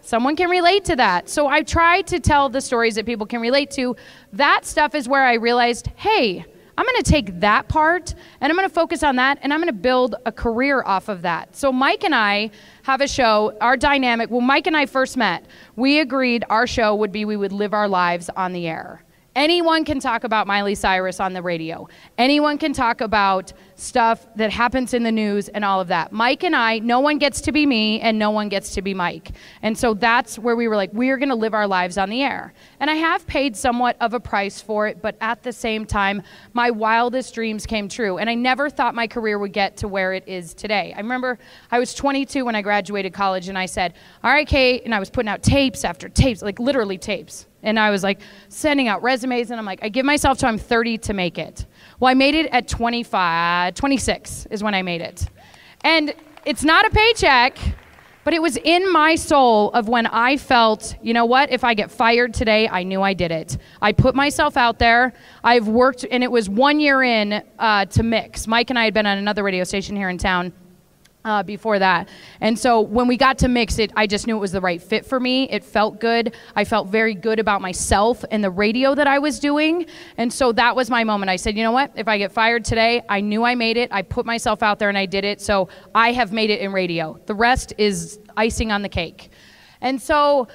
someone can relate to that. So I try to tell the stories that people can relate to. That stuff is where I realized, hey, I'm going to take that part and I'm going to focus on that and I'm going to build a career off of that. So Mike and I have a show, our dynamic, when Mike and I first met, we agreed our show would be we would live our lives on the air. Anyone can talk about Miley Cyrus on the radio. Anyone can talk about stuff that happens in the news and all of that. Mike and I, no one gets to be me and no one gets to be Mike. And so that's where we were like, we're going to live our lives on the air. And I have paid somewhat of a price for it, but at the same time, my wildest dreams came true. And I never thought my career would get to where it is today. I remember I was 22 when I graduated college and I said, all right, Kate, and I was putting out tapes after tapes, like literally tapes. And I was like sending out resumes and I'm like, I give myself till I'm 30 to make it. Well, I made it at 26 is when I made it. And it's not a paycheck, but it was in my soul of when I felt, you know what, if I get fired today, I knew I did it. I put myself out there. I've worked, and it was 1 year in to Mix. Mike and I had been on another radio station here in town before that. And so when we got to Mix it, I just knew it was the right fit for me. It felt good. I felt very good about myself and the radio that I was doing. And so that was my moment. I said, you know what? If I get fired today, I knew I made it. I put myself out there and I did it. So I have made it in radio. The rest is icing on the cake. And so,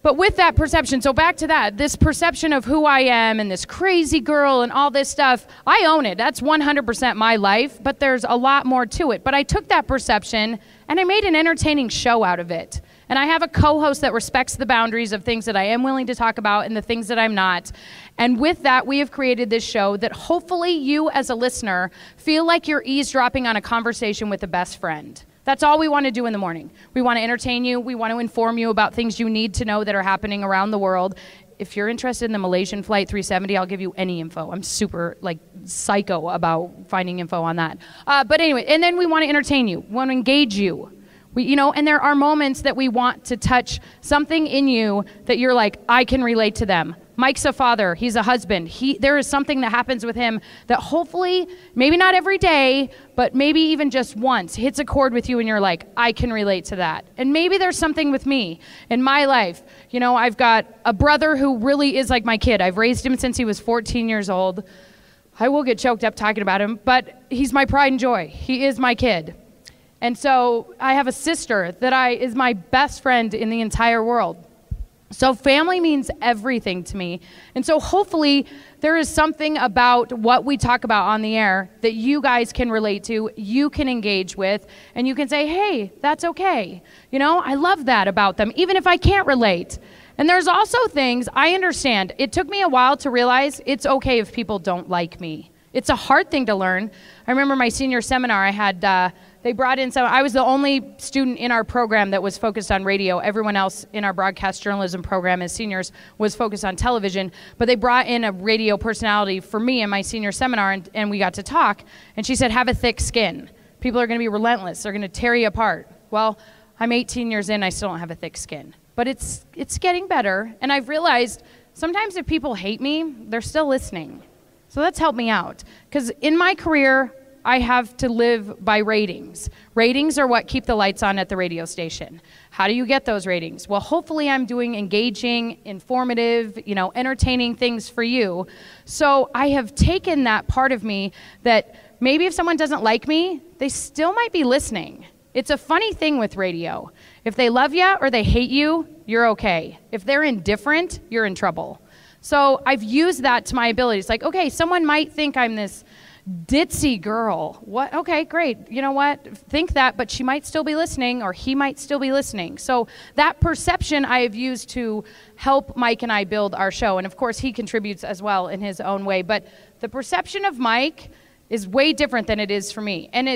but with that perception, so back to that, this perception of who I am and this crazy girl and all this stuff, I own it. That's 100% my life, but there's a lot more to it. But I took that perception and I made an entertaining show out of it. And I have a co-host that respects the boundaries of things that I am willing to talk about and the things that I'm not. And with that, we have created this show that hopefully you as a listener feel like you're eavesdropping on a conversation with a best friend. That's all we want to do in the morning. We want to entertain you. We want to inform you about things you need to know that are happening around the world. If you're interested in the Malaysian Flight 370, I'll give you any info. I'm super, like, psycho about finding info on that. But anyway, and then we want to entertain you. We want to engage you. And there are moments that we want to touch something in you that you're like, I can relate to them. Mike's a father. He's a husband. There is something that happens with him that hopefully, maybe not every day, but maybe even just once, hits a chord with you and you're like, I can relate to that. And maybe there's something with me in my life. I've got a brother who really is like my kid. I've raised him since he was 14 years old. I will get choked up talking about him, but he's my pride and joy. He is my kid. And so I have a sister that is my best friend in the entire world. So family means everything to me. And so hopefully there is something about what we talk about on the air that you guys can relate to, you can engage with, and you can say, hey, that's okay. I love that about them, even if I can't relate. And there's also things I understand. It took me a while to realize it's okay if people don't like me. It's a hard thing to learn. I remember my senior seminar, they brought in I was the only student in our program that was focused on radio. Everyone else in our broadcast journalism program as seniors was focused on television. But they brought in a radio personality for me in my senior seminar, and we got to talk. And she said, have a thick skin. People are going to be relentless. They're going to tear you apart. Well, I'm 18 years in. I still don't have a thick skin. But it's getting better. And I've realized sometimes if people hate me, they're still listening. So that's helped me out. Because in my career, I have to live by ratings. Ratings are what keep the lights on at the radio station. How do you get those ratings? Well, hopefully I'm doing engaging, informative, entertaining things for you. So I have taken that part of me that maybe if someone doesn't like me, they still might be listening. It's a funny thing with radio. If they love you or they hate you, you're okay. If they're indifferent, you're in trouble. So I've used that to my abilities. Like, okay, someone might think I'm this ditzy girl. What? Okay, great. You know what? Think that, but she might still be listening, or he might still be listening. So that perception I have used to help Mike and I build our show. And of course, he contributes as well in his own way. But the perception of Mike is way different than it is for me. And